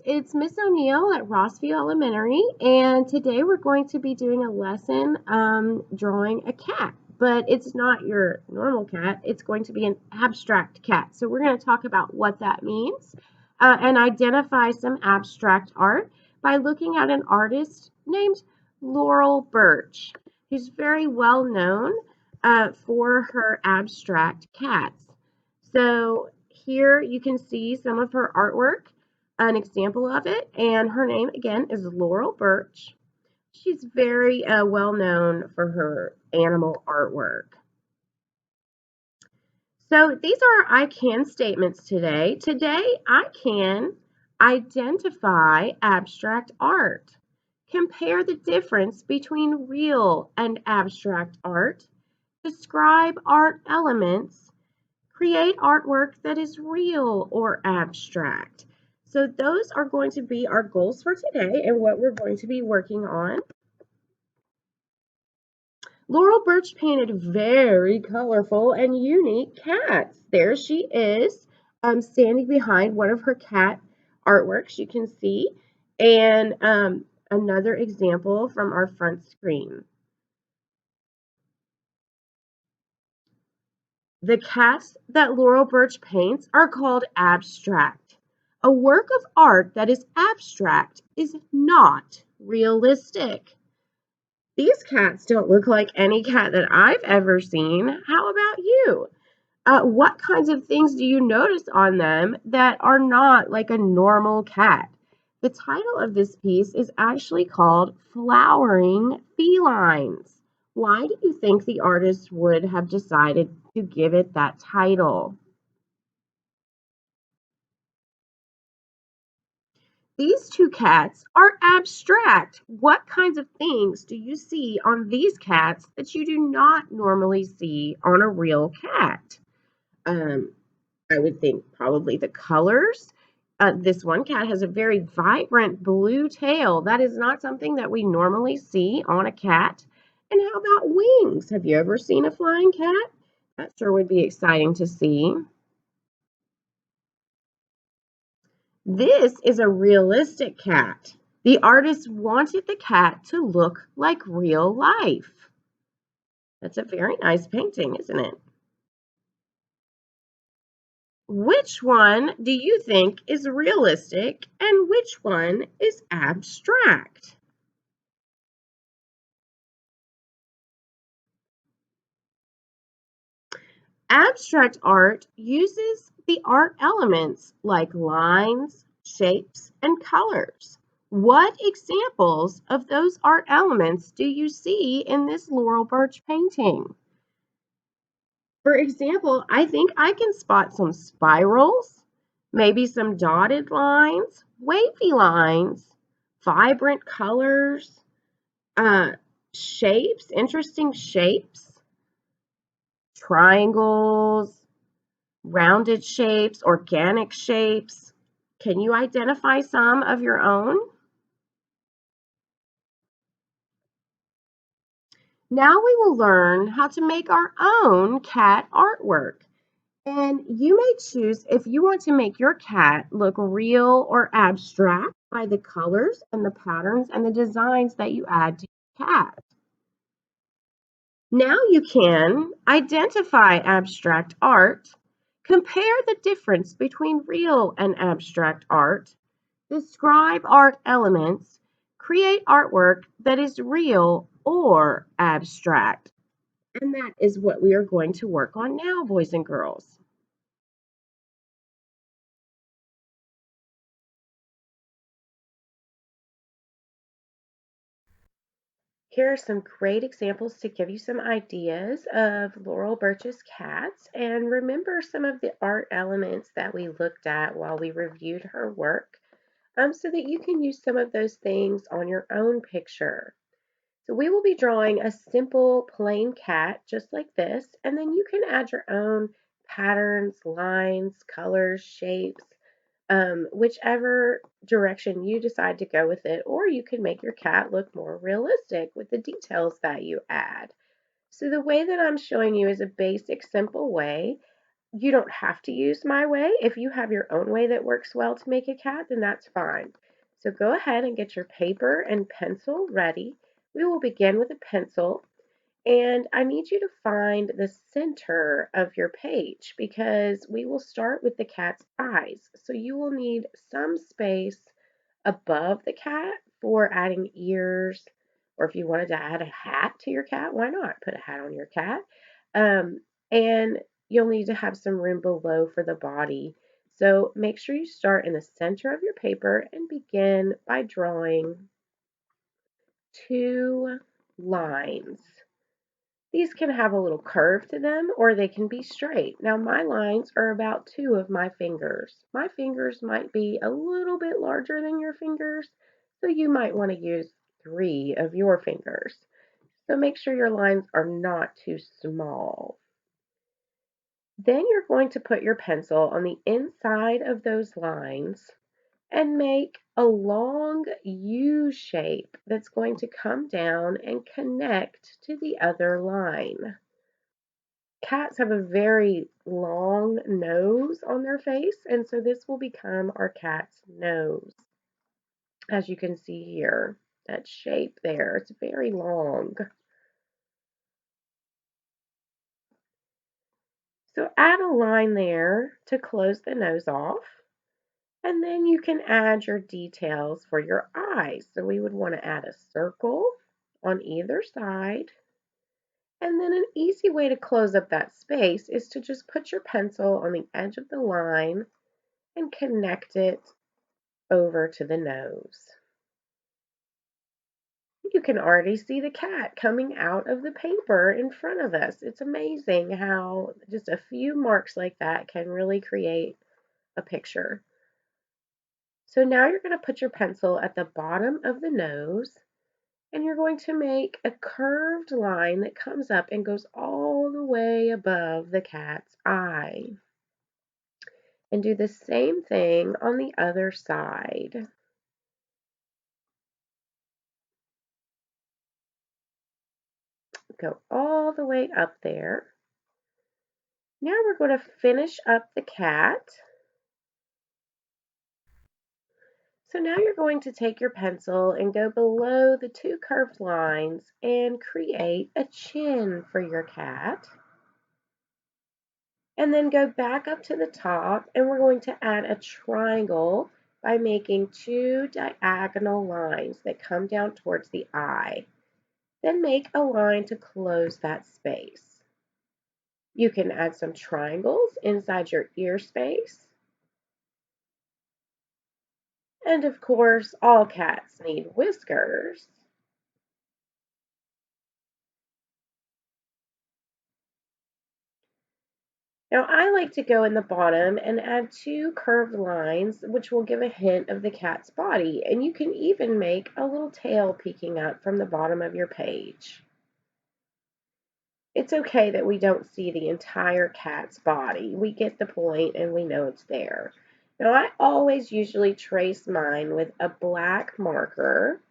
it's Miss O'Neill at Rossview Elementary, and today we're going to be doing a lesson drawing a cat. But it's not your normal cat, it's going to be an abstract cat. So we're going to talk about what that means and identify some abstract art by looking at an artist named Laurel Burch, who's very well known for her abstract cats. So here you can see some of her artwork, an example of it, and her name again is Laurel Burch. She's very well known for her animal artwork. So these are I can statements today. Today I can identify abstract art. Compare the difference between real and abstract art. Describe art elements. Create artwork that is real or abstract. So those are going to be our goals for today and what we're going to be working on. Laurel Burch painted very colorful and unique cats. There she is, standing behind one of her cat artworks you can see, and another example from our front screen. The cats that Laurel Burch paints are called abstract. A work of art that is abstract is not realistic. These cats don't look like any cat that I've ever seen. How about you? What kinds of things do you notice on them that are not like a normal cat? The title of this piece is actually called Flowering Felines. Why do you think the artist would have decided to give it that title? These two cats are abstract. What kinds of things do you see on these cats that you do not normally see on a real cat? Um, I would think probably the colors. This one cat has a very vibrant blue tail. That is not something that we normally see on a cat. And how about wings? Have you ever seen a flying cat? That sure would be exciting to see. This is a realistic cat. The artist wanted the cat to look like real life. That's a very nice painting, isn't it? Which one do you think is realistic and which one is abstract? Abstract art uses the art elements like lines, shapes, and colors. What examples of those art elements do you see in this Laurel Burch painting? For example, I think I can spot some spirals, maybe some dotted lines, wavy lines, vibrant colors, uh, shapes, interesting shapes, triangles, rounded shapes, organic shapes. Can you identify some of your own? Now we will learn how to make our own cat artwork. And you may choose if you want to make your cat look real or abstract by the colors and the patterns and the designs that you add to your cat. Now you can identify abstract art, compare the difference between real and abstract art, describe art elements, create artwork that is real or abstract. And that is what we are going to work on now, boys and girls. Here are some great examples to give you some ideas of Laurel Burch's cats, and remember some of the art elements that we looked at while we reviewed her work, so that you can use some of those things on your own picture. So we will be drawing a simple plain cat just like this, and then you can add your own patterns, lines, colors, shapes, whichever direction you decide to go with it, or you can make your cat look more realistic with the details that you add. So the way that I'm showing you is a basic, simple way. You don't have to use my way. If you have your own way that works well to make a cat, then that's fine. So go ahead and get your paper and pencil ready. We will begin with a pencil, and I need you to find the center of your page because we will start with the cat's eyes. So you will need some space above the cat for adding ears, or if you wanted to add a hat to your cat, why not put a hat on your cat? And you'll need to have some room below for the body. So make sure you start in the center of your paper and begin by drawing two lines. These can have a little curve to them or they can be straight. Now my lines are about 2 of my fingers. My fingers might be a little bit larger than your fingers, so you might want to use 3 of your fingers. So make sure your lines are not too small. Then you're going to put your pencil on the inside of those lines and make a long U shape that's going to come down and connect to the other line. Cats have a very long nose on their face, and so this will become our cat's nose. As you can see here, that shape there, it's very long. So add a line there to close the nose off, and then you can add your details for your eyes. So we would want to add a circle on either side. And then an easy way to close up that space is to just put your pencil on the edge of the line and connect it over to the nose. You can already see the cat coming out of the paper in front of us. It's amazing how just a few marks like that can really create a picture. So now you're going to put your pencil at the bottom of the nose and you're going to make a curved line that comes up and goes all the way above the cat's eye. And do the same thing on the other side. Go all the way up there. Now we're going to finish up the cat. So now you're going to take your pencil and go below the 2 curved lines and create a chin for your cat. And then go back up to the top and we're going to add a triangle by making 2 diagonal lines that come down towards the eye. Then make a line to close that space. You can add some triangles inside your ear space. And of course, all cats need whiskers. Now I like to go in the bottom and add 2 curved lines, which will give a hint of the cat's body. And you can even make a little tail peeking up from the bottom of your page. It's okay that we don't see the entire cat's body. We get the point and we know it's there. Now I always usually trace mine with a black marker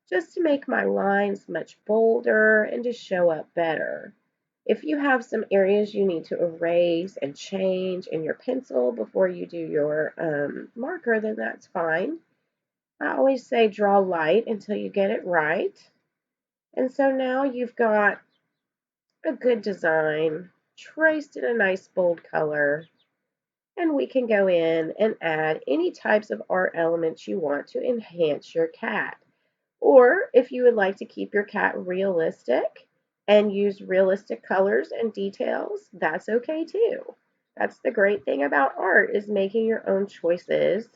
just to make my lines much bolder and to show up better. If you have some areas you need to erase and change in your pencil before you do your marker, then that's fine. I always say draw light until you get it right. And so now you've got a good design, traced in a nice bold color, and we can go in and add any types of art elements you want to enhance your cat. Or if you would like to keep your cat realistic and use realistic colors and details, that's okay too. That's the great thing about art is making your own choices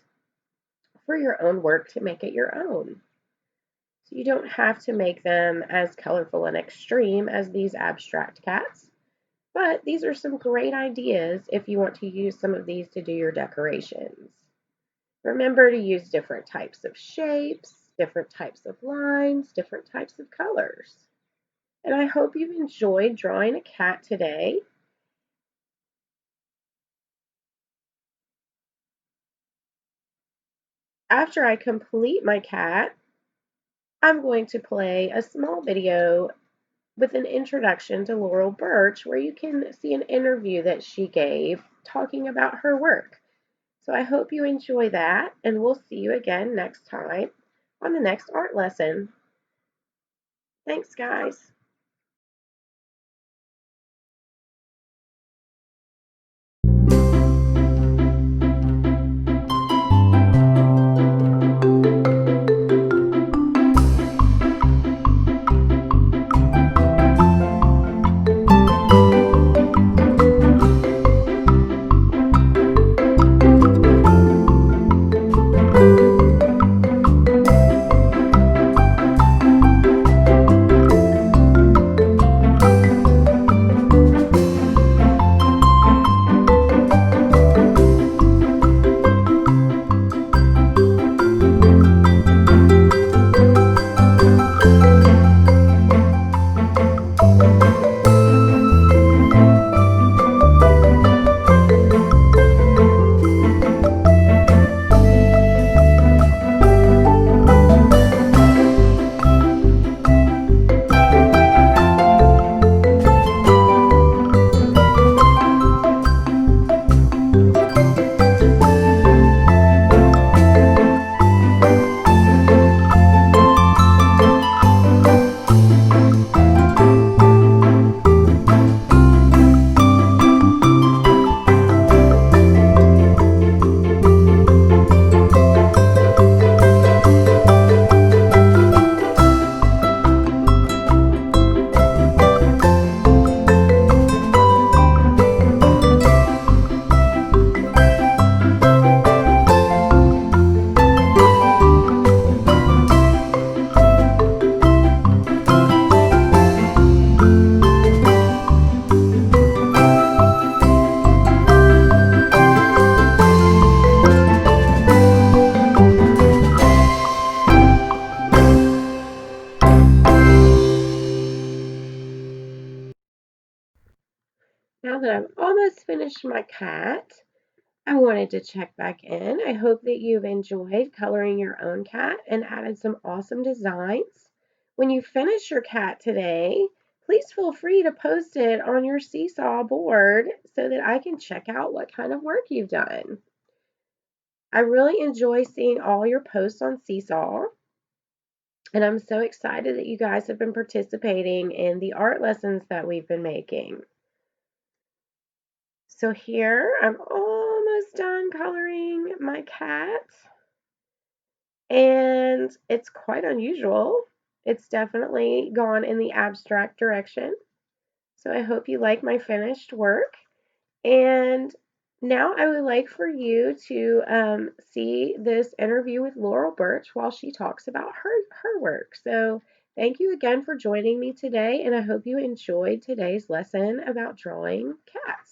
for your own work to make it your own. So you don't have to make them as colorful and extreme as these abstract cats, but these are some great ideas if you want to use some of these to do your decorations. Remember to use different types of shapes, different types of lines, different types of colors. And I hope you've enjoyed drawing a cat today. After I complete my cat, I'm going to play a small video with an introduction to Laurel Burch where you can see an interview that she gave talking about her work. So I hope you enjoy that, and we'll see you again next time on the next art lesson. Thanks, guys. Now that I've almost finished my cat, I wanted to check back in. I hope that you've enjoyed coloring your own cat and added some awesome designs. When you finish your cat today, please feel free to post it on your Seesaw board so that I can check out what kind of work you've done. I really enjoy seeing all your posts on Seesaw, and I'm so excited that you guys have been participating in the art lessons that we've been making. So here, I'm almost done coloring my cat, and it's quite unusual. It's definitely gone in the abstract direction. So I hope you like my finished work. And now I would like for you to see this interview with Laurel Burch while she talks about her work. So thank you again for joining me today, and I hope you enjoyed today's lesson about drawing cats.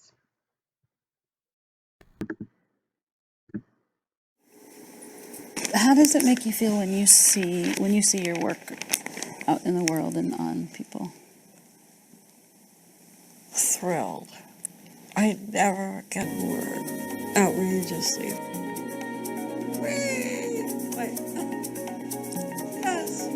How does it make you feel when you see your work out in the world and on people? Thrilled. I never get bored. Outrageously. Whee! Like, yes.